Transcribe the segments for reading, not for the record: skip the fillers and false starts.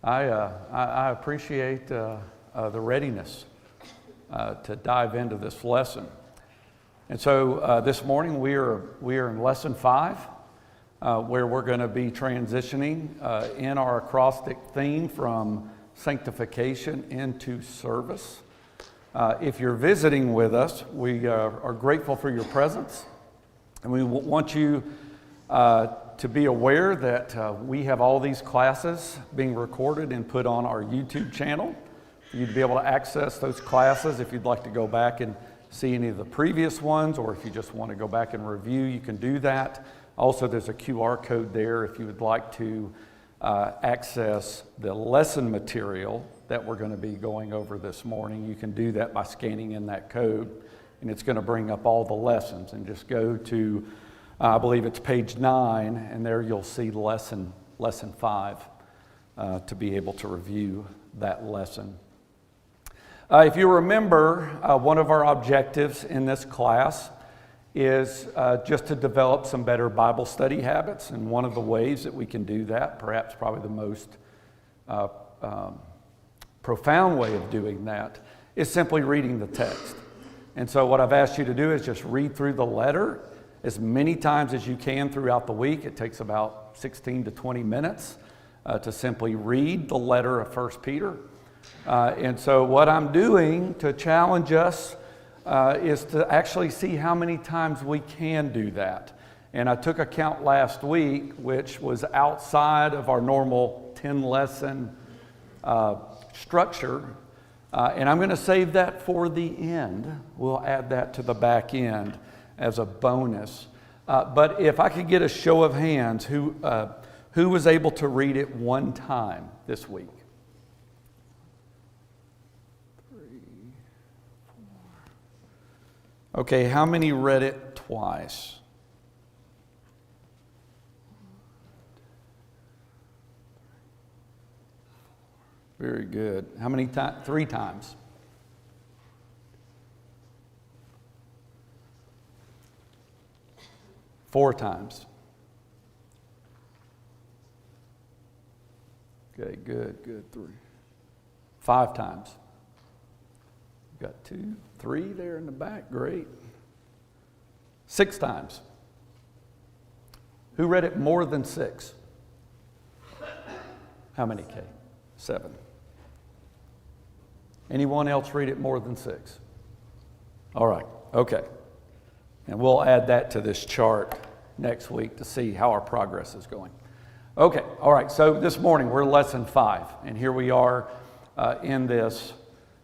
I appreciate the readiness to dive into this lesson. And so this morning we are in lesson 5, where we're going to be transitioning in our acrostic theme from sanctification into service. If you're visiting with us, we are grateful for your presence, and we want you to be aware that we have all these classes being recorded and put on our YouTube channel. You'd be able to access those classes if you'd like to go back and see any of the previous ones, or if you just want to go back and review, you can do that. Also, there's a QR code there if you would like to access the lesson material that we're going to be going over this morning. You can do that by scanning in that code, and it's going to bring up all the lessons. And just go to, I believe it's page 9, and there you'll see lesson 5 to be able to review that lesson. If you remember, one of our objectives in this class is just to develop some better Bible study habits, and one of the ways that we can do that, perhaps probably the most profound way of doing that, is simply reading the text. And so what I've asked you to do is just read through the letter as many times as you can throughout the week. It takes about 16 to 20 minutes to simply read the letter of 1 Peter. And so what I'm doing to challenge us is to actually see how many times we can do that. And I took a count last week, which was outside of our normal 10-lesson structure. And I'm going to save that for the end. We'll add that to the back end as a bonus. But if I could get a show of hands, who was able to read it one time this week? 3, 4. Okay, how many read it twice? Very good. How many times? 3 times. 4 times. Okay, good. 3. 5 times. Got 2, 3 there in the back. Great. 6 times. Who read it more than 6? How many, Kay? 7. Anyone else read it more than 6? All right, okay. And we'll add that to this chart next week to see how our progress is going. Okay, all right, so this morning we're lesson 5, and here we are in this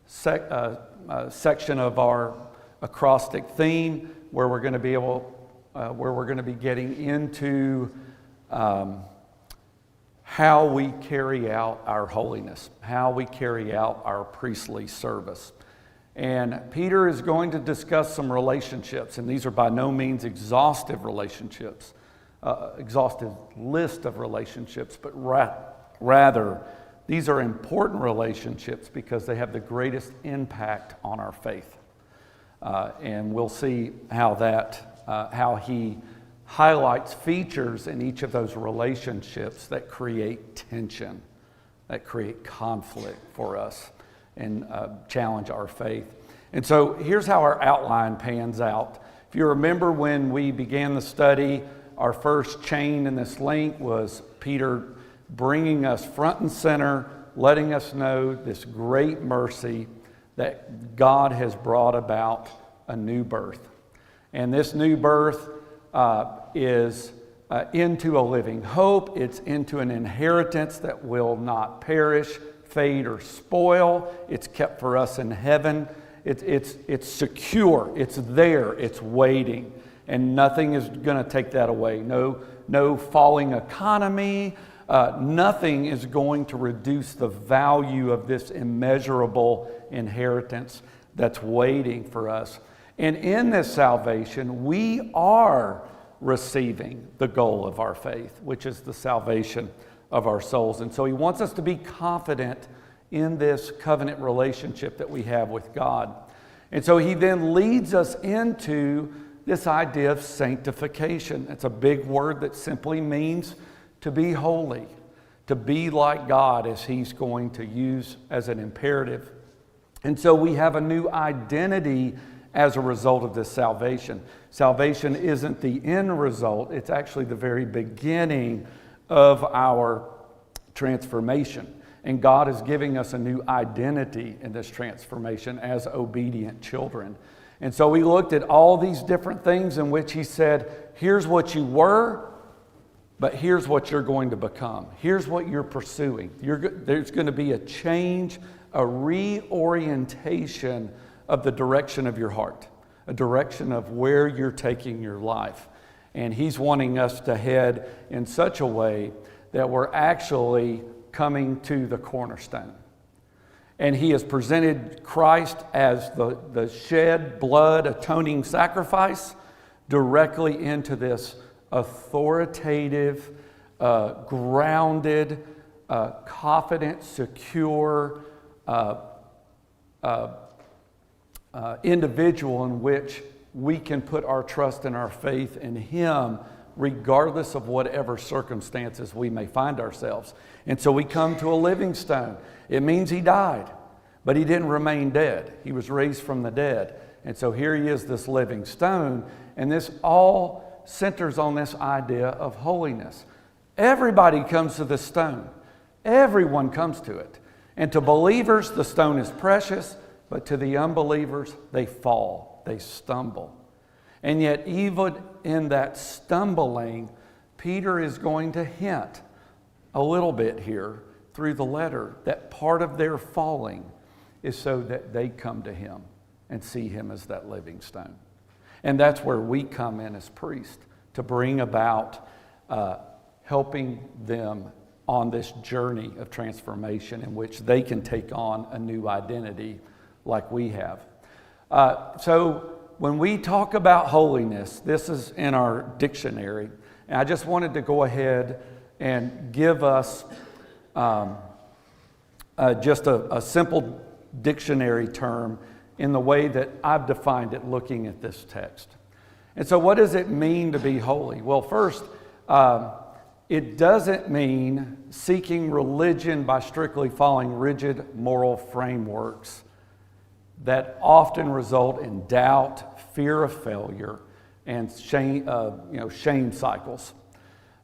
section of our acrostic theme where we're going to be getting into how we carry out our holiness, how we carry out our priestly service. And Peter is going to discuss some relationships, and these are by no means exhaustive relationships, exhaustive list of relationships, but rather these are important relationships because they have the greatest impact on our faith. And we'll see how he highlights features in each of those relationships that create tension, that create conflict for us and challenge our faith. And so here's how our outline pans out. If you remember when we began the study, our first chain in this link was Peter bringing us front and center, letting us know this great mercy that God has brought about a new birth. And this new birth is into a living hope. It's into an inheritance that will not perish, fade, or spoil. It's kept for us in heaven. It's secure. It's there. It's waiting. And nothing is going to take that away. No falling economy. Nothing is going to reduce the value of this immeasurable inheritance that's waiting for us. And in this salvation, we are receiving the goal of our faith, which is the salvation of our souls. And so he wants us to be confident in this covenant relationship that we have with God. And so he then leads us into this idea of sanctification. It's a big word that simply means to be holy, to be like God as he's going to use as an imperative. And so we have a new identity as a result of this salvation. Salvation isn't the end result, it's actually the very beginning of our transformation. And God is giving us a new identity in this transformation as obedient children. And so we looked at all these different things in which he said, here's what you were, but here's what you're going to become. Here's what you're pursuing. There's going to be a change, a reorientation of the direction of your heart, a direction of where you're taking your life. And he's wanting us to head in such a way that we're actually coming to the cornerstone. And he has presented Christ as the shed blood atoning sacrifice directly into this authoritative, grounded, confident, secure individual in which we can put our trust and our faith in him regardless of whatever circumstances we may find ourselves. And so we come to a living stone. It means he died, but he didn't remain dead. He was raised from the dead. And so here he is, this living stone, and this all centers on this idea of holiness. Everybody comes to the stone. Everyone comes to it. And to believers, the stone is precious, but to the unbelievers, they fall, they stumble. And yet, even in that stumbling, Peter is going to hint a little bit here through the letter that part of their falling is so that they come to him and see him as that living stone. And that's where we come in as priests to bring about helping them on this journey of transformation in which they can take on a new identity like we have. So when we talk about holiness, this is in our dictionary. And I just wanted to go ahead and give us just a simple dictionary term in the way that I've defined it looking at this text. And so what does it mean to be holy? Well, first, it doesn't mean seeking religion by strictly following rigid moral frameworks that often result in doubt, fear of failure, and shame cycles.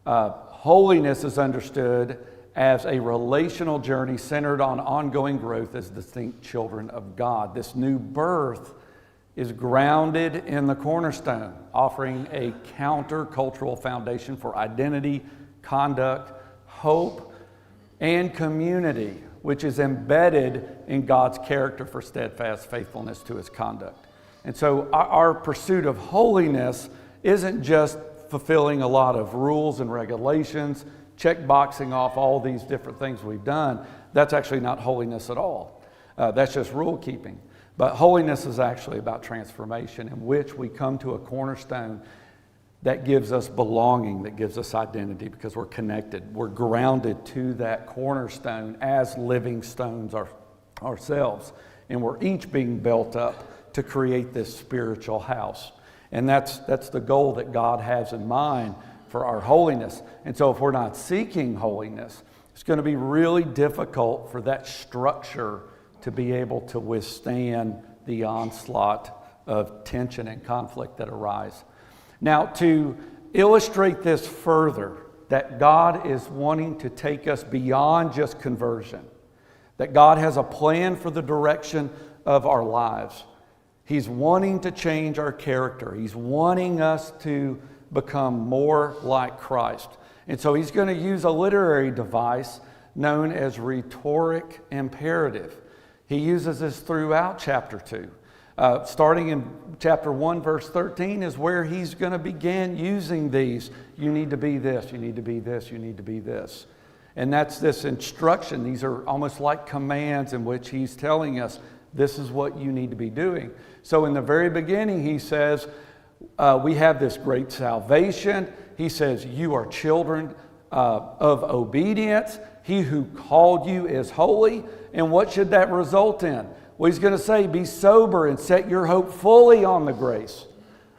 Holiness is understood as a relational journey centered on ongoing growth as distinct children of God. This new birth is grounded in the cornerstone, offering a counter-cultural foundation for identity, conduct, hope, and community, which is embedded in God's character for steadfast faithfulness to his conduct. And so our pursuit of holiness isn't just fulfilling a lot of rules and regulations, check boxing off all these different things we've done. That's actually not holiness at all. That's just rule keeping. But holiness is actually about transformation, in which we come to a cornerstone that gives us belonging, that gives us identity, because we're connected. We're grounded to that cornerstone as living stones ourselves. And we're each being built up to create this spiritual house. And that's the goal that God has in mind for our holiness. And so if we're not seeking holiness, it's going to be really difficult for that structure to be able to withstand the onslaught of tension and conflict that arise. Now, to illustrate this further, that God is wanting to take us beyond just conversion, that God has a plan for the direction of our lives. He's wanting to change our character. He's wanting us to become more like Christ. And so he's going to use a literary device known as rhetoric imperative. He uses this throughout chapter 2. Starting in chapter 1, verse 13 is where he's going to begin using these. You need to be this, you need to be this, you need to be this. And that's this instruction. These are almost like commands in which he's telling us, this is what you need to be doing. So in the very beginning, he says, we have this great salvation. He says, you are children of obedience. He who called you is holy. And what should that result in? Well, he's going to say, be sober and set your hope fully on the grace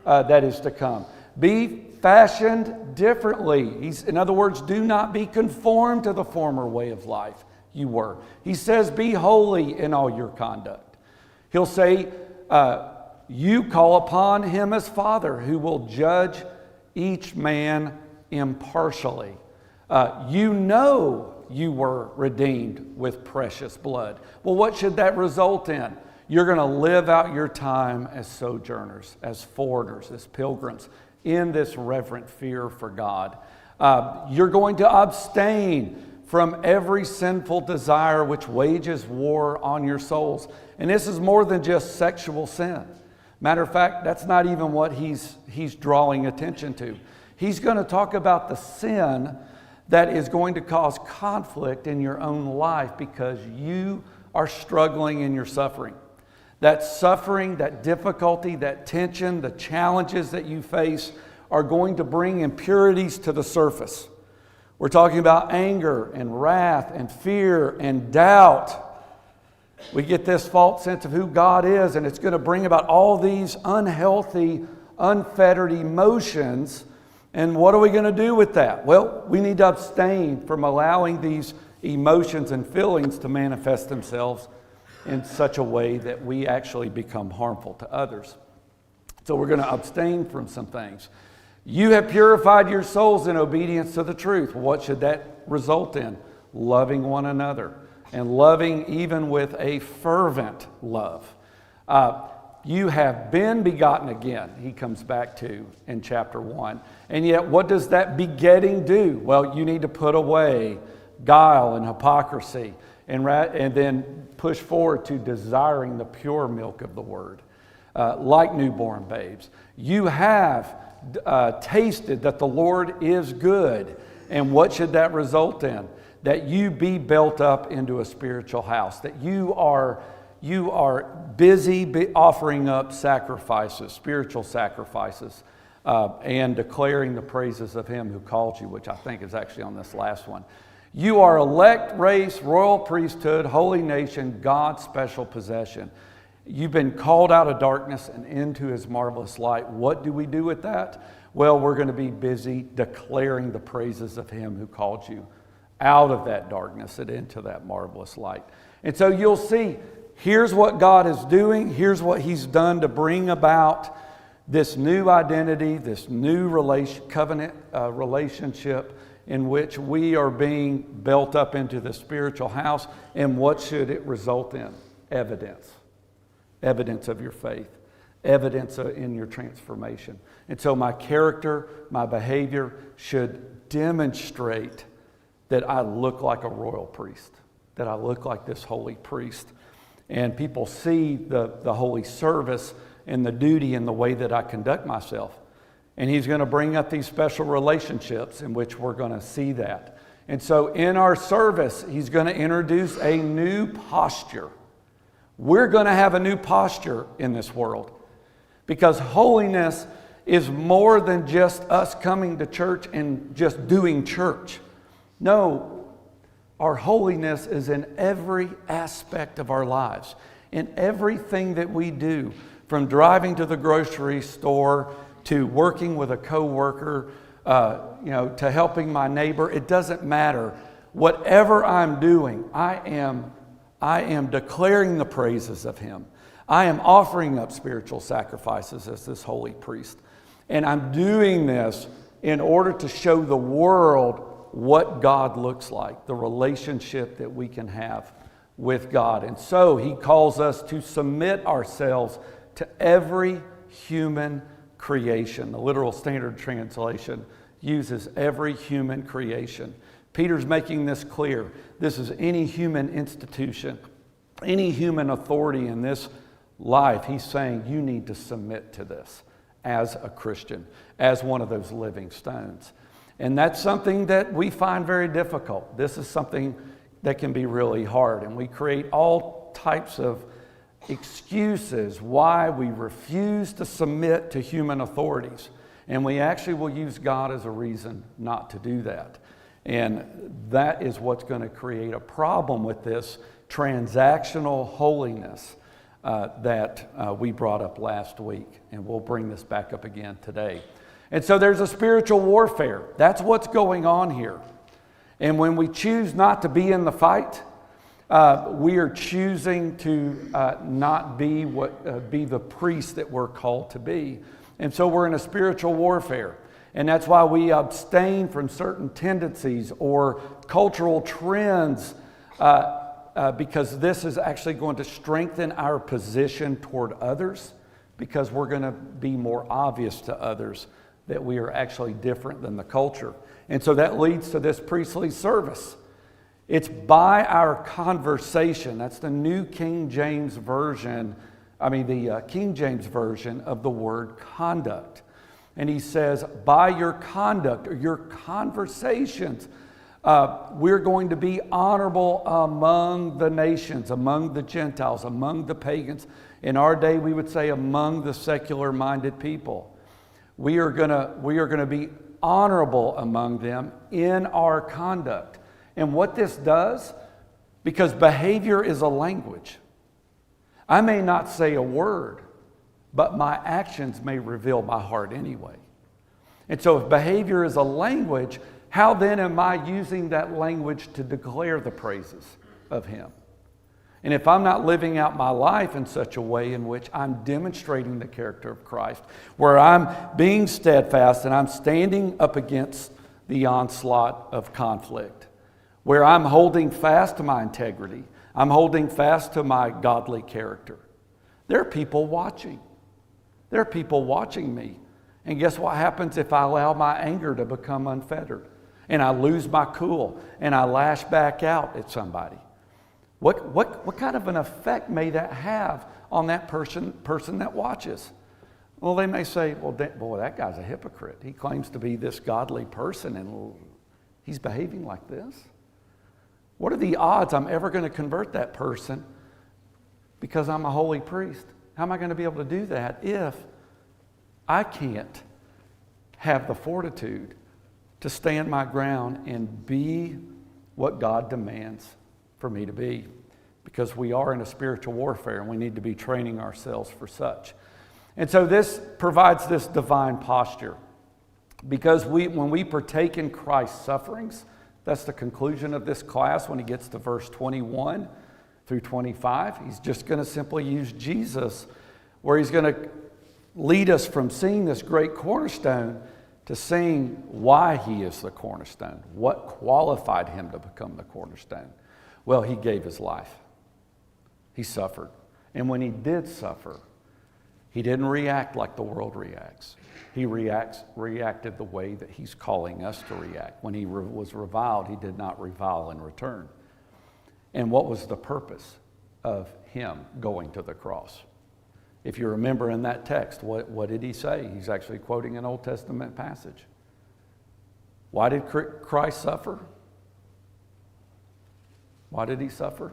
that is to come. Be fashioned differently. In other words, do not be conformed to the former way of life you were. He says, be holy in all your conduct. He'll say, you call upon him as Father, who will judge each man impartially. You know you were redeemed with precious blood. Well, what should that result in? You're going to live out your time as sojourners, as foreigners, as pilgrims, in this reverent fear for God. You're going to abstain from every sinful desire which wages war on your souls. And this is more than just sexual sin. Matter of fact, that's not even what he's drawing attention to. He's going to talk about the sin that is going to cause conflict in your own life because you are struggling in your suffering. That suffering, that difficulty, that tension, the challenges that you face are going to bring impurities to the surface. We're talking about anger and wrath and fear and doubt. We get this false sense of who God is, and it's going to bring about all these unhealthy, unfettered emotions. And what are we going to do with that? Well, we need to abstain from allowing these emotions and feelings to manifest themselves in such a way that we actually become harmful to others. So we're going to abstain from some things. You have purified your souls in obedience to the truth. What should that result in? Loving one another, and loving even with a fervent love. You have been begotten again, he comes back to in chapter 1. And yet, what does that begetting do? Well, you need to put away guile and hypocrisy, and then push forward to desiring the pure milk of the word, like newborn babes. You have tasted that the Lord is good. And what should that result in? That you be built up into a spiritual house, that you are busy offering up sacrifices, spiritual sacrifices, and declaring the praises of him who called you, which I think is actually on this last one. You are elect race, royal priesthood, holy nation, God's special possession. You've been called out of darkness and into his marvelous light. What do we do with that? Well, we're going to be busy declaring the praises of him who called you out of that darkness and into that marvelous light. And so you'll see, here's what God is doing. Here's what he's done to bring about this new identity, this new covenant relationship in which we are being built up into the spiritual house. And what should it result in? Evidence. Evidence of your faith. Evidence in your transformation. And so my character, my behavior should demonstrate that I look like a royal priest, that I look like this holy priest. And people see the holy service and the duty and the way that I conduct myself. And he's going to bring up these special relationships in which we're going to see that. And so in our service, he's going to introduce a new posture. We're going to have a new posture in this world because holiness is more than just us coming to church and just doing church. No, our holiness is in every aspect of our lives, in everything that we do, from driving to the grocery store to working with a coworker, to helping my neighbor. It doesn't matter. Whatever I'm doing, I am declaring the praises of him. I am offering up spiritual sacrifices as this holy priest. And I'm doing this in order to show the world what God looks like, the relationship that we can have with God. And so he calls us to submit ourselves to every human creation. The literal standard translation uses every human creation. Peter's making this clear. This is any human institution, any human authority in this life. He's saying you need to submit to this as a Christian, as one of those living stones. And that's something that we find very difficult. This is something that can be really hard. And we create all types of excuses why we refuse to submit to human authorities. And we actually will use God as a reason not to do that. And that is what's going to create a problem with this transactional holiness that we brought up last week. And we'll bring this back up again today. And so there's a spiritual warfare. That's what's going on here. And when we choose not to be in the fight, we are choosing to not be be the priest that we're called to be. And so we're in a spiritual warfare. And that's why we abstain from certain tendencies or cultural trends, because this is actually going to strengthen our position toward others, because we're going to be more obvious to others that we are actually different than the culture. And so that leads to this priestly service. It's by our conversation. That's the New King James Version, the King James Version of the word conduct. And he says, by your conduct or your conversations, we're going to be honorable among the nations, among the Gentiles, among the pagans. In our day, we would say among the secular-minded people. We are going to be honorable among them in our conduct. And what this does, because behavior is a language. I may not say a word, but my actions may reveal my heart anyway. And so if behavior is a language, how then am I using that language to declare the praises of Him? And if I'm not living out my life in such a way in which I'm demonstrating the character of Christ, where I'm being steadfast and I'm standing up against the onslaught of conflict, where I'm holding fast to my integrity, I'm holding fast to my godly character, there are people watching. There are people watching me. And guess what happens if I allow my anger to become unfettered and I lose my cool and I lash back out at somebody? What kind of an effect may that have on that person that watches? Well, they may say, well, boy, that guy's a hypocrite. He claims to be this godly person and he's behaving like this. What are the odds I'm ever going to convert that person because I'm a holy priest? How am I going to be able to do that if I can't have the fortitude to stand my ground and be what God demands for me to be? Because we are in a spiritual warfare and we need to be training ourselves for such. And so this provides this divine posture. Because when we partake in Christ's sufferings, that's the conclusion of this class when he gets to verse 21 through 25. He's just going to simply use Jesus, where he's going to lead us from seeing this great cornerstone to seeing why he is the cornerstone. What qualified him to become the cornerstone? Well, he gave his life. He suffered. And when he did suffer, he didn't react like the world reacts. He reacted the way that he's calling us to react. When he was reviled, he did not revile in return. And what was the purpose of him going to the cross? If you remember in that text, what did he say? He's actually quoting an Old Testament passage. Why did Christ suffer? Why did he suffer?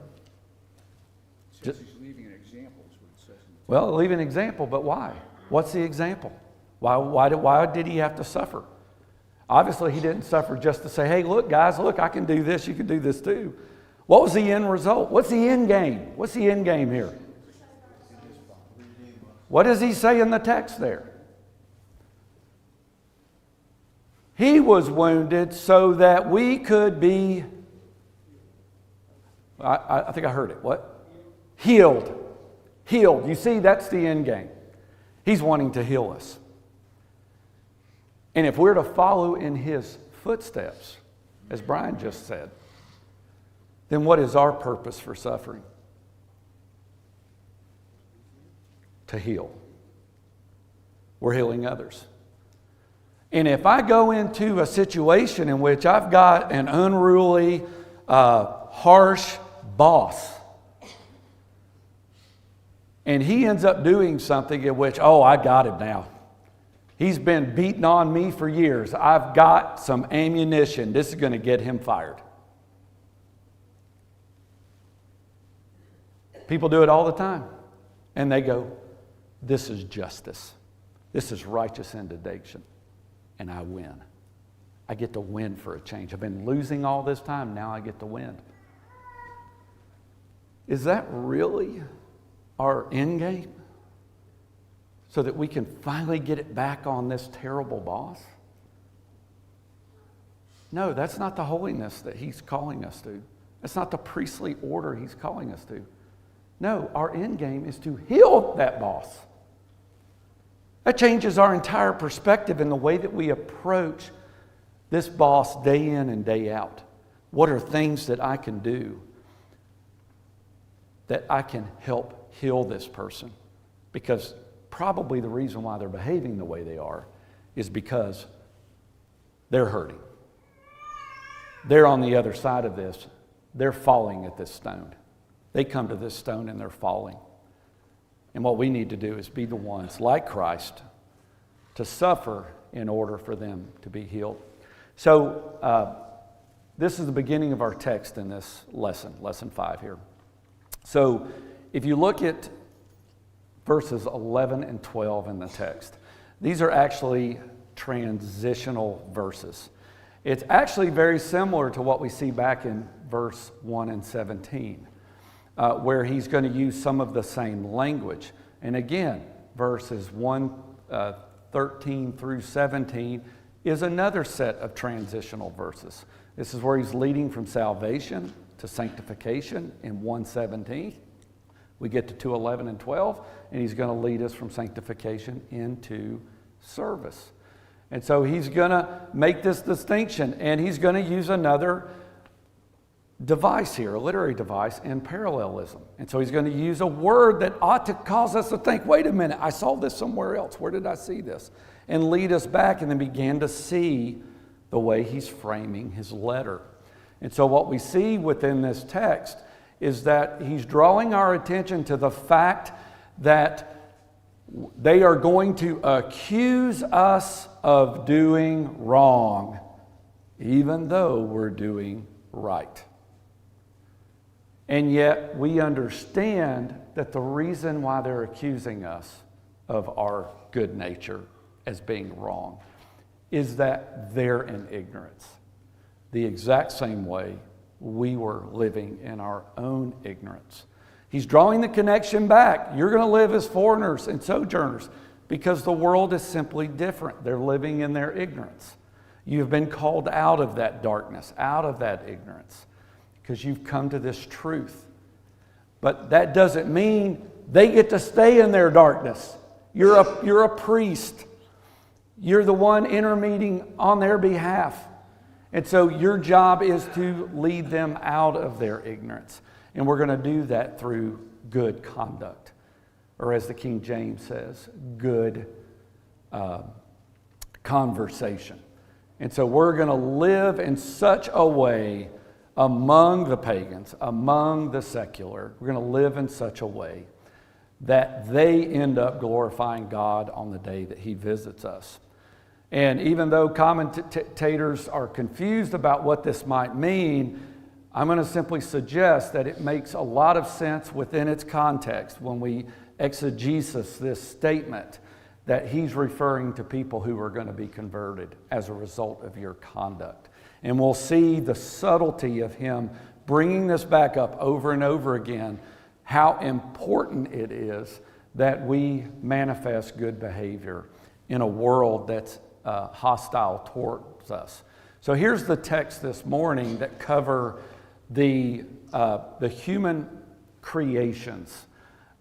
He's leaving an example, is what it says. Well, leave an example, but why? What's the example? Why did he have to suffer? Obviously, he didn't suffer just to say, hey, look, guys, look, I can do this, you can do this too. What was the end result? What's the end game? What's the end game here? What does he say in the text there? He was wounded so that we could be, I think I heard it, what? Healed. Healed. You see, that's the end game. He's wanting to heal us. And if we're to follow in his footsteps, as Brian just said, then what is our purpose for suffering? To heal. We're healing others. And if I go into a situation in which I've got an unruly, harsh boss, and he ends up doing something in which, oh, I got him now. He's been beating on me for years. I've got some ammunition. This is going to get him fired. People do it all the time. And they go, this is justice. This is righteous indignation. And I win. I get to win for a change. I've been losing all this time. Now I get to win. Is that really our end game? so that we can finally get it back on this terrible boss? No, that's not the holiness that he's calling us to. That's not the priestly order he's calling us to. No, our end game is to heal that boss. That changes our entire perspective in the way that we approach this boss day in and day out. What are things that I can do that I can help heal this person? Because probably the reason why they're behaving the way they are is because they're hurting. They're on the other side of this. They're falling at this stone. They come to this stone and they're falling. And what we need to do is be the ones, like Christ, to suffer in order for them to be healed. So this is the beginning of our text in this lesson, lesson 5 here. So if you look at verses 11 and 12 in the text, these are actually transitional verses. It's actually very similar to what we see back in verse 1 and 17, where he's going to use some of the same language. And again, verses 13 through 17 is another set of transitional verses. This is where he's leading from salvation to sanctification in 1:17. We get to 2:11 and 12, and he's going to lead us from sanctification into service. And so he's going to make this distinction, and he's going to use another device here, a literary device, in parallelism. And so he's going to use a word that ought to cause us to think, wait a minute, I saw this somewhere else. Where did I see this? And lead us back, and then begin to see the way he's framing his letter. And so what we see within this text is that he's drawing our attention to the fact that they are going to accuse us of doing wrong, even though we're doing right. And yet we understand that the reason why they're accusing us of our good nature as being wrong is that they're in ignorance. The exact same way we were living in our own ignorance. He's drawing the connection back. You're going to live as foreigners and sojourners because the world is simply different. They're living in their ignorance. You've been called out of that darkness, out of that ignorance, because you've come to this truth. But that doesn't mean they get to stay in their darkness. You're a priest. You're the one intermediating on their behalf. And so your job is to lead them out of their ignorance. And we're going to do that through good conduct. Or as the King James says, good conversation. And so we're going to live in such a way among the pagans, among the secular. We're going to live in such a way that they end up glorifying God on the day that He visits us. And even though commentators are confused about what this might mean, I'm going to simply suggest that it makes a lot of sense within its context when we exegesis this statement that he's referring to people who are going to be converted as a result of your conduct. And we'll see the subtlety of him bringing this back up over and over again, how important it is that we manifest good behavior in a world that's hostile towards us. So here's the text this morning that cover the human creations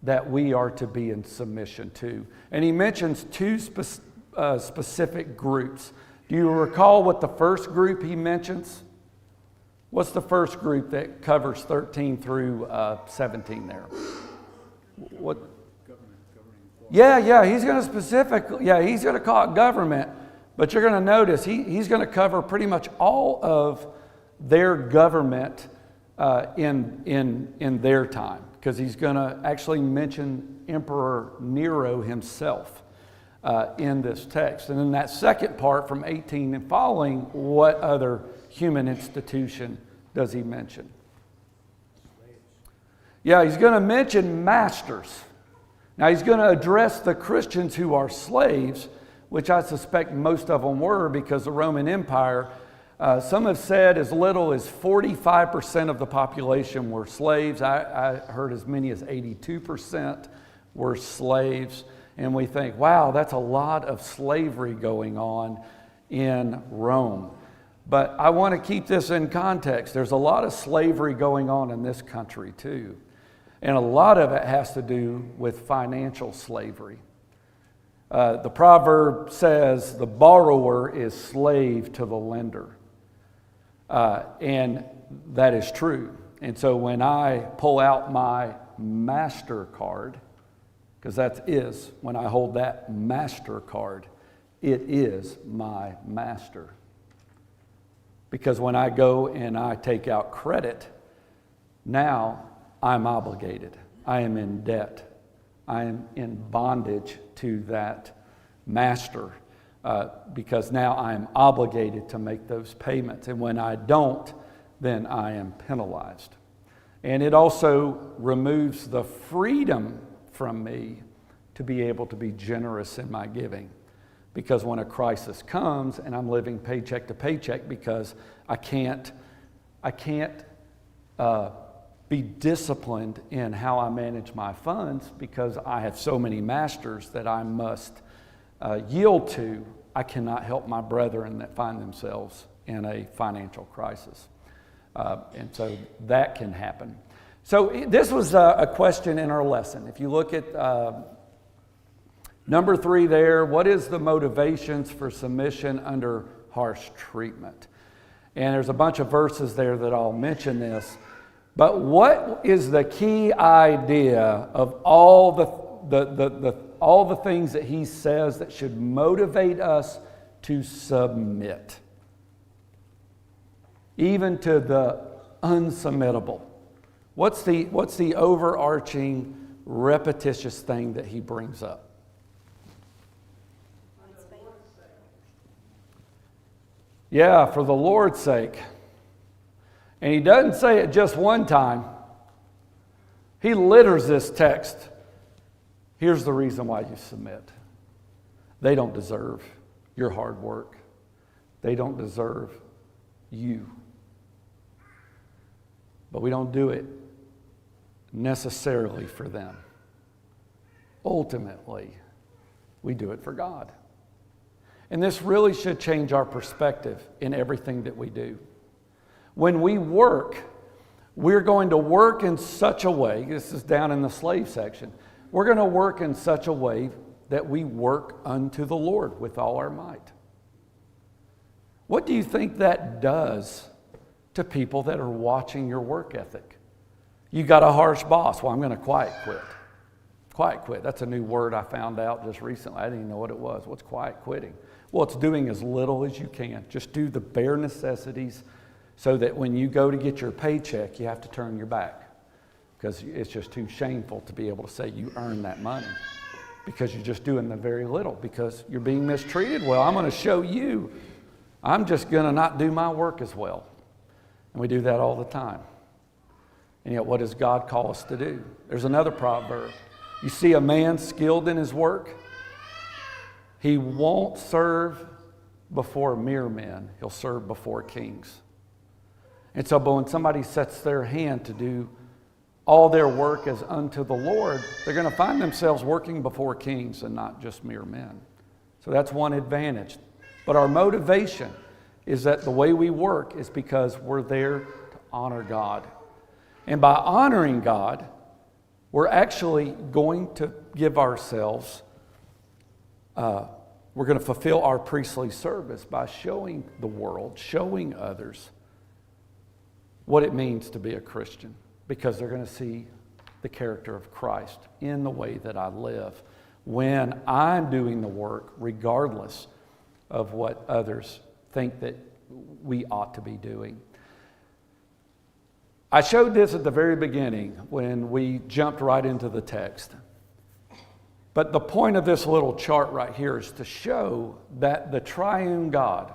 that we are to be in submission to. And he mentions two specific groups. Do you recall what the first group he mentions? What's the first group that covers 13 through 17 there? What? Yeah, he's going to call it government, but you're going to notice he's going to cover pretty much all of their government in their time, because he's going to actually mention Emperor Nero himself in this text. And in that second part from 18 and following, what other human institution does he mention? Yeah, he's going to mention masters. Now he's going to address the Christians who are slaves, which I suspect most of them were, because the Roman Empire, some have said as little as 45% of the population were slaves. I heard as many as 82% were slaves. and we think, wow, that's a lot of slavery going on in Rome. But I want to keep this in context. There's a lot of slavery going on in this country too. And a lot of it has to do with financial slavery. The proverb says the borrower is slave to the lender. And that is true. And so when I pull out my MasterCard, because that is, when I hold that MasterCard, it is my master. Because when I go and I take out credit, now I'm obligated. I am in debt. I am in bondage to that master because now I am obligated to make those payments. And when I don't, then I am penalized. And it also removes the freedom from me to be able to be generous in my giving. Because when a crisis comes and I'm living paycheck to paycheck because I can't be disciplined in how I manage my funds because I have so many masters that I must yield to, I cannot help my brethren that find themselves in a financial crisis. And so that can happen. So this was a question in our lesson. If you look at number 3 there, what is the motivations for submission under harsh treatment? And there's a bunch of verses there that I'll mention this. But what is the key idea of all the things that he says that should motivate us to submit? Even to the unsubmittable. What's the overarching, repetitious thing that he brings up? Yeah, for the Lord's sake. And he doesn't say it just one time. He litters this text. Here's the reason why you submit. They don't deserve your hard work. They don't deserve you. But we don't do it necessarily for them. Ultimately, we do it for God. And this really should change our perspective in everything that we do. When we work, we're going to work in such a way, this is down in the slave section, we're going to work in such a way that we work unto the Lord with all our might. What do you think that does to people that are watching your work ethic? You got a harsh boss. Well, I'm going to quiet quit. Quiet quit. That's a new word I found out just recently. I didn't even know what it was. What's quiet quitting? Well, it's doing as little as you can. Just do the bare necessities so that when you go to get your paycheck, you have to turn your back. Because it's just too shameful to be able to say you earned that money. Because you're just doing the very little. Because you're being mistreated. Well, I'm going to show you. I'm just going to not do my work as well. And we do that all the time. And yet, what does God call us to do? There's another proverb. You see a man skilled in his work, he won't serve before mere men. He'll serve before kings. And so, but when somebody sets their hand to do all their work as unto the Lord, they're going to find themselves working before kings and not just mere men. So that's one advantage. But our motivation is that the way we work is because we're there to honor God. And by honoring God, we're actually going to give ourselves, we're going to fulfill our priestly service by showing the world, showing others what it means to be a Christian. Because they're going to see the character of Christ in the way that I live when I'm doing the work, regardless of what others think that we ought to be doing. I showed this at the very beginning when we jumped right into the text. But the point of this little chart right here is to show that the triune God,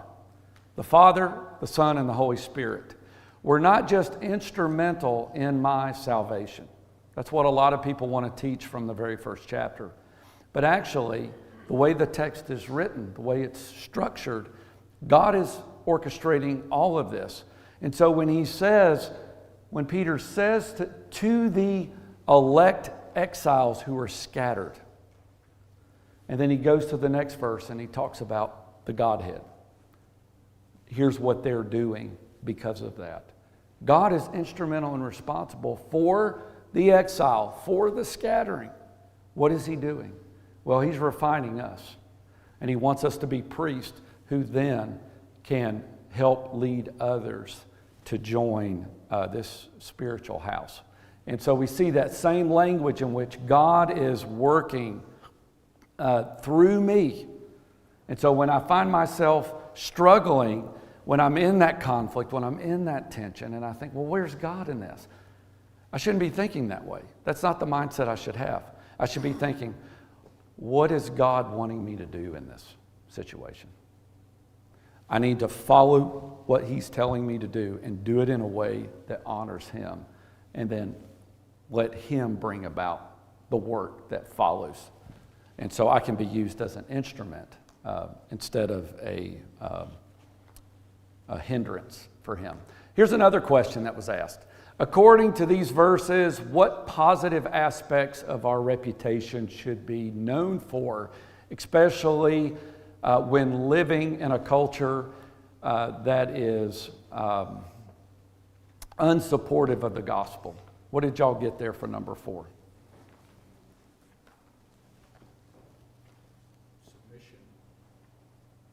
the Father, the Son, and the Holy Spirit, were not just instrumental in my salvation. That's what a lot of people want to teach from the very first chapter. But actually, the way the text is written, the way it's structured, God is orchestrating all of this. And so when Peter says to the elect exiles who are scattered, And then he goes to the next verse and he talks about the Godhead. Here's what they're doing because of that. God is instrumental and responsible for the exile, for the scattering. What is he doing? Well, he's refining us. And he wants us to be priests who then can help lead others to join this spiritual house. And so we see that same language in which God is working through me. And so when I find myself struggling, when I'm in that conflict, when I'm in that tension, and I think, well, where's God in this? I shouldn't be thinking that way. That's not the mindset I should have. I should be thinking, what is God wanting me to do in this situation? I need to follow what he's telling me to do and do it in a way that honors him, and then let him bring about the work that follows. And so I can be used as an instrument instead of a hindrance for him. Here's another question that was asked. According to these verses, what positive aspects of our reputation should be known for, especially when living in a culture that is unsupportive of the gospel? What did y'all get there for number 4? Submission.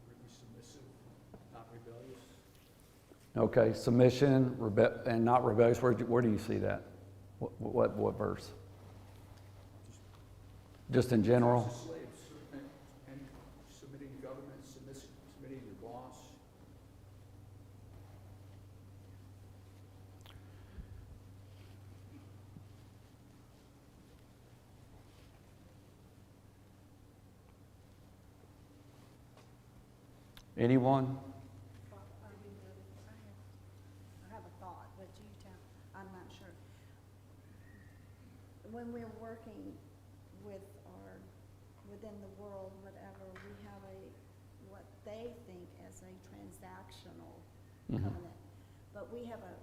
Be submissive, not rebellious. Okay, submission and not rebellious. Where do you see that? What verse? Just in general? As slaves, and submitting to government, submitting to your boss. Anyone? I have a thought, but you tell, I'm not sure. When we're working within the world, whatever, we have what they think as a transactional covenant. But we have a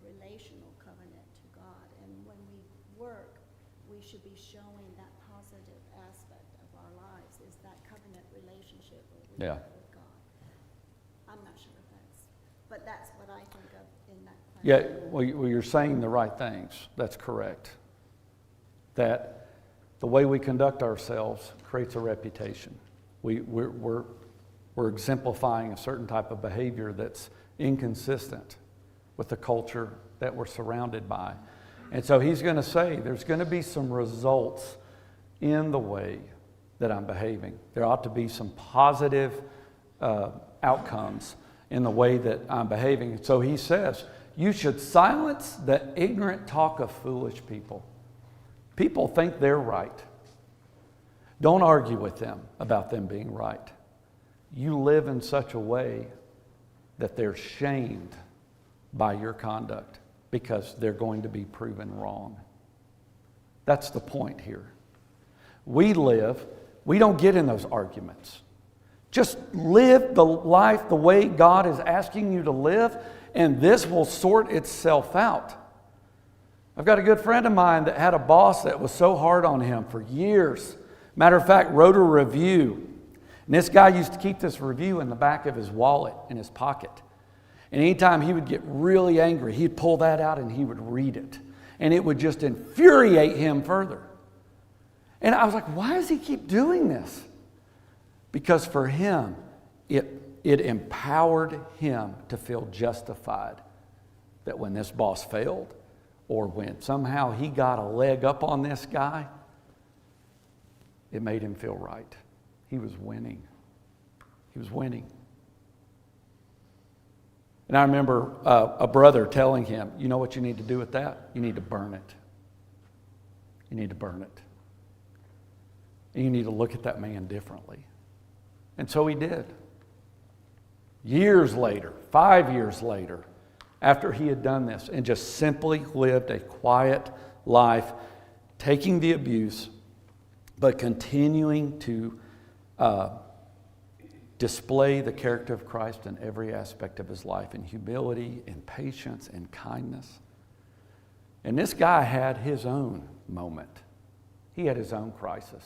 relational covenant to God. And when we work, we should be showing that positive aspect of our lives, is that covenant relationship we Yeah. have with God. I'm not sure if but that's what I think of in that question. Yeah, well, you're saying the right things. That's correct. That the way we conduct ourselves creates a reputation. We're exemplifying a certain type of behavior that's inconsistent with the culture that we're surrounded by. And so he's going to say there's going to be some results in the way that I'm behaving. There ought to be some positive outcomes in the way that I'm behaving. So he says, you should silence the ignorant talk of foolish people. People think they're right. Don't argue with them about them being right. You live in such a way that they're shamed by your conduct because they're going to be proven wrong. That's the point here. We don't get in those arguments. Just live the life the way God is asking you to live, and this will sort itself out. I've got a good friend of mine that had a boss that was so hard on him for years. Matter of fact, wrote a review. And this guy used to keep this review in the back of his wallet, in his pocket. And anytime he would get really angry, he'd pull that out and he would read it. And it would just infuriate him further. And I was like, why does he keep doing this? Because for him, it empowered him to feel justified that when this boss failed, or when somehow he got a leg up on this guy, it made him feel right. He was winning. He was winning. And I remember a brother telling him, you know what you need to do with that? You need to burn it. You need to burn it. And you need to look at that man differently. And so he did. Years later, 5 years later, after he had done this and just simply lived a quiet life, taking the abuse, but continuing to display the character of Christ in every aspect of his life, in humility, in patience, in kindness. And this guy had his own moment. He had his own crisis.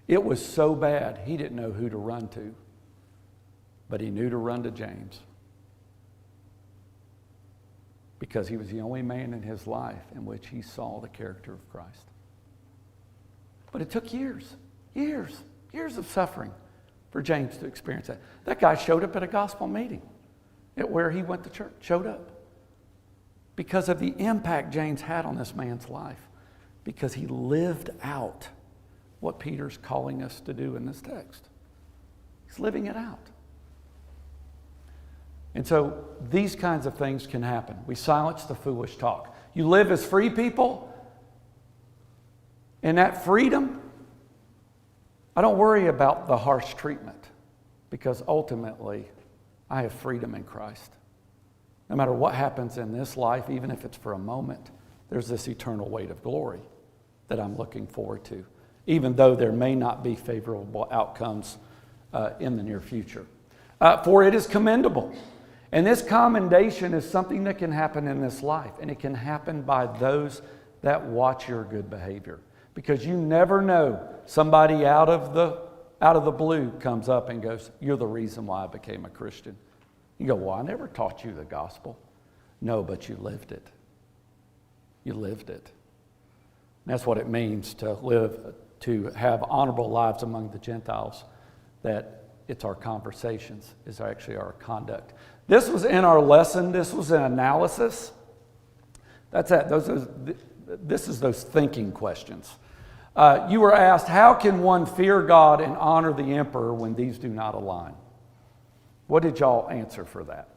It was so bad, he didn't know who to run to. But he knew to run to James. Because he was the only man in his life in which he saw the character of Christ. But it took years of suffering for James to experience that. That guy showed up at a gospel meeting at where he went to church, showed up. Because of the impact James had on this man's life. Because he lived out what Peter's calling us to do in this text. He's living it out. And so these kinds of things can happen. We silence the foolish talk. You live as free people, and that freedom, I don't worry about the harsh treatment, because ultimately I have freedom in Christ. No matter what happens in this life, even if it's for a moment, there's this eternal weight of glory that I'm looking forward to, even though there may not be favorable outcomes in the near future. For it is commendable. And this commendation is something that can happen in this life, and it can happen by those that watch your good behavior. Because you never know, somebody out of the blue comes up and goes, "You're the reason why I became a Christian." You go, "Well, I never taught you the gospel." No, but you lived it. You lived it. And that's what it means to live, to have honorable lives among the Gentiles, that it's our conversations, is actually our conduct. This was in our lesson. This was an analysis. That's it. This is those thinking questions. You were asked, how can one fear God and honor the emperor when these do not align? What did y'all answer for that?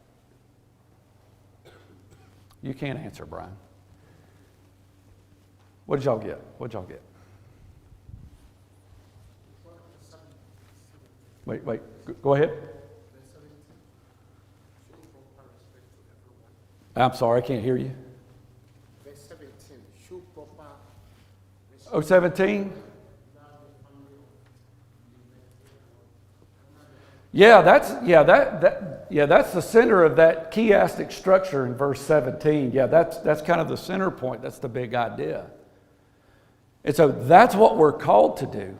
You can't answer, Brian. What did y'all get? What did y'all get? Wait. Go ahead. I'm sorry, I can't hear you. Verse 17. Show proper. Oh, 17? Yeah, that's the center of that chiastic structure in verse 17. Yeah, that's kind of the center point. That's the big idea. And so that's what we're called to do.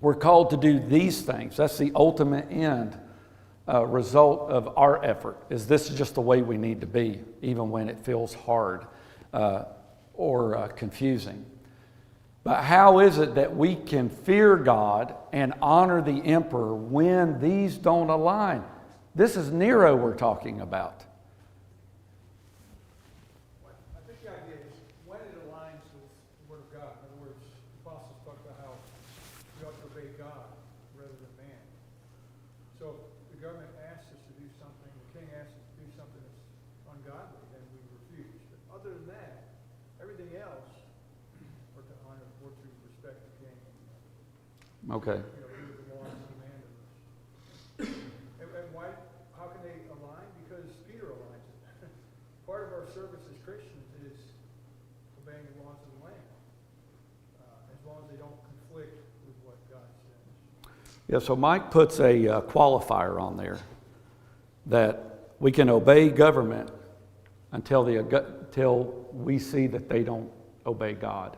We're called to do these things. That's the ultimate end result of our effort, is this is just the way we need to be, even when it feels hard or confusing. But how is it that we can fear God and honor the emperor when these don't align? This is Nero we're talking about. I think the idea is when it aligns with the Word of God. In other words, the apostles talk about how we ought to obey God rather than man. So if the government asks us to do something, the king asks us to do something that's ungodly, then we refuse. But other than that, everything else, we're to honor, we're to respect the king. Okay. Do the laws commanded us. And why? How can they align? Because Peter aligns it. Part of our service as Christians is obeying the laws of the land, as long as they don't conflict with what God says. Yeah, so Mike puts a qualifier on there that we can obey government until we see that they don't obey God.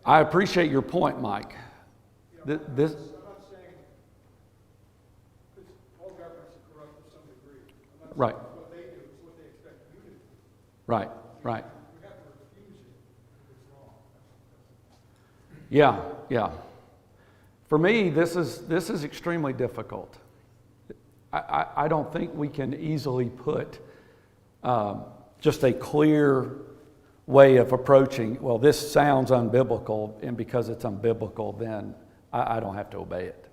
I appreciate your point, Mike. I'm not saying, because all governments are corrupt to some degree. I'm not Right. saying what they do is what they expect you to do. Right. We have to refuse it if it's wrong. Yeah. For me, this is extremely difficult. I don't think we can easily put just a clear way of approaching, well, this sounds unbiblical, and because it's unbiblical, then I don't have to obey it.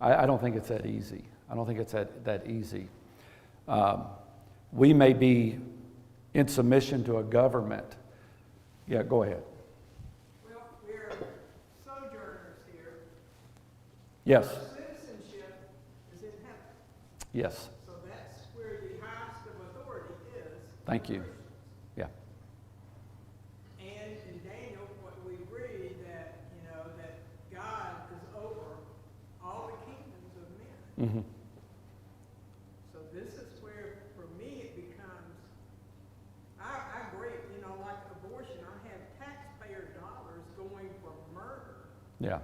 I don't think it's that easy. I don't think it's that easy. We may be in submission to a government. Yeah, go ahead. Well, we're sojourners here. Yes. Our citizenship is in heaven. Yes. So that's where the highest of authority is. Thank you. Yeah. And in Daniel, what we read that, that God is over all the kingdoms of men. Mm-hmm. So this is where, for me, it becomes, I Yeah.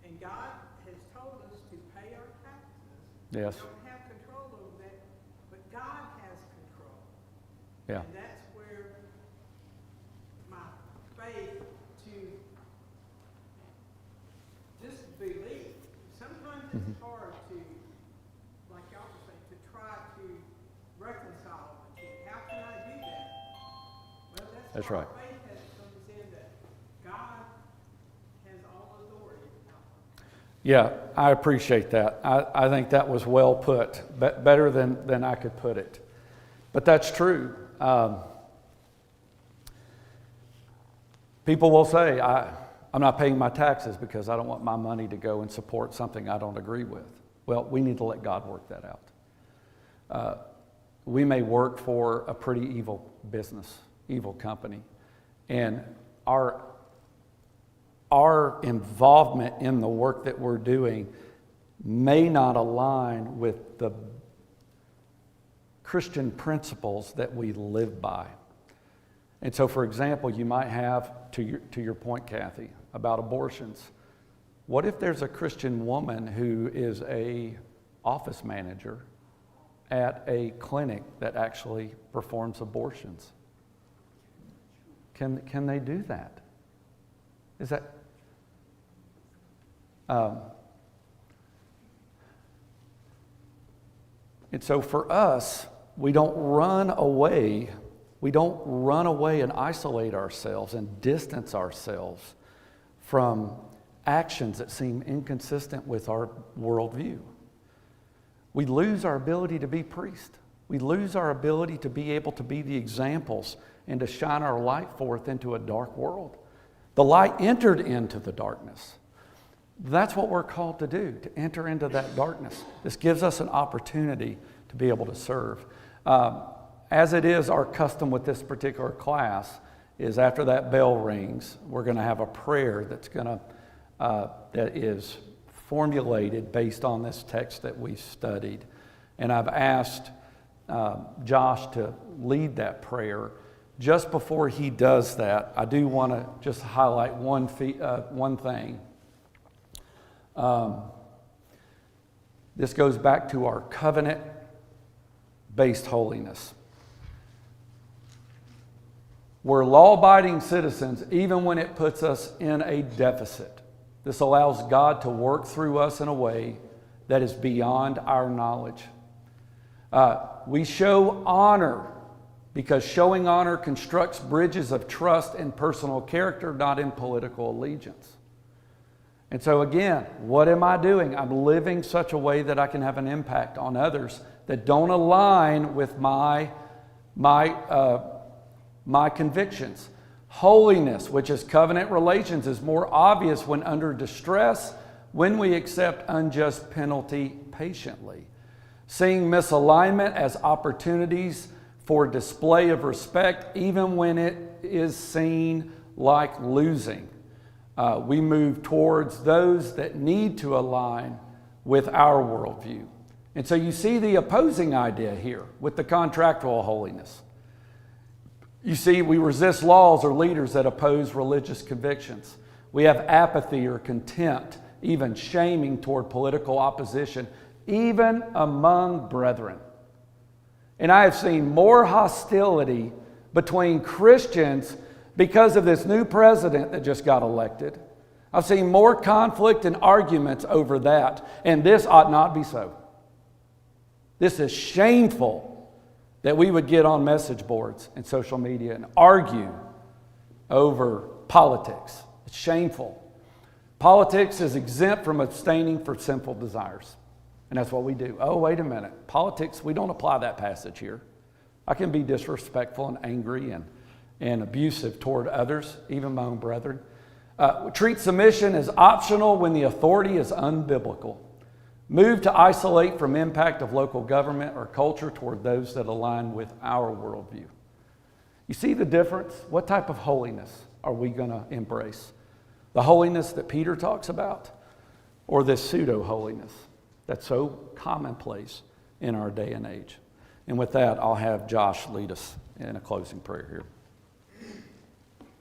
And God has told us to pay our taxes. Yes. We don't have control over that, but God has control. Yeah. And that's where my faith to just believe. Sometimes it's hard to, like y'all were saying, to try to reconcile the two. How can I do that? Well, That's where right. our faith comes in, that God has all authority. Yeah, I appreciate that. I think that was well put, better than I could put it. But that's true. People will say, I'm not paying my taxes because I don't want my money to go and support something I don't agree with. Well, we need to let God work that out. We may work for a pretty evil business, evil company, and our involvement in the work that we're doing may not align with the Christian principles that we live by. And so, for example, you might have, to your point, Kathy, about abortions. What if there's a Christian woman who is a office manager at a clinic that actually performs abortions? Can they do that? Is that... and so for us, we don't run away and isolate ourselves and distance ourselves from actions that seem inconsistent with our worldview. We lose our ability to be priests. We lose our ability to be able to be the examples and to shine our light forth into a dark world. The light entered into the darkness. That's what we're called to do, to enter into that darkness. This gives us an opportunity to be able to serve. As it is our custom with this particular class, is after that bell rings, we're going to have a prayer that is formulated based on this text that we studied. And I've asked Josh to lead that prayer. Just before he does that, I do want to just highlight one thing. This goes back to our covenant-based holiness. We're law-abiding citizens even when it puts us in a deficit. This allows God to work through us in a way that is beyond our knowledge. We show honor because showing honor constructs bridges of trust in personal character, not in political allegiance. And so again, what am I doing? I'm living such a way that I can have an impact on others that don't align with my convictions. Holiness, which is covenant relations, is more obvious when under distress, when we accept unjust penalty patiently. Seeing misalignment as opportunities for display of respect, even when it is seen like losing. We move towards those that need to align with our worldview. And so you see the opposing idea here with the contractual holiness. You see, we resist laws or leaders that oppose religious convictions. We have apathy or contempt, even shaming toward political opposition, even among brethren. And I have seen more hostility between Christians because of this new president that just got elected. I've seen more conflict and arguments over that, and this ought not be so. This is shameful that we would get on message boards and social media and argue over politics. It's shameful. Politics is exempt from abstaining from sinful desires. And that's what we do. Oh, wait a minute. Politics, we don't apply that passage here. I can be disrespectful and angry and abusive toward others, even my own brethren. Treat submission as optional when the authority is unbiblical. Move to isolate from impact of local government or culture toward those that align with our worldview. You see the difference? What type of holiness are we going to embrace? The holiness that Peter talks about, or this pseudo-holiness that's so commonplace in our day and age? And with that, I'll have Josh lead us in a closing prayer here.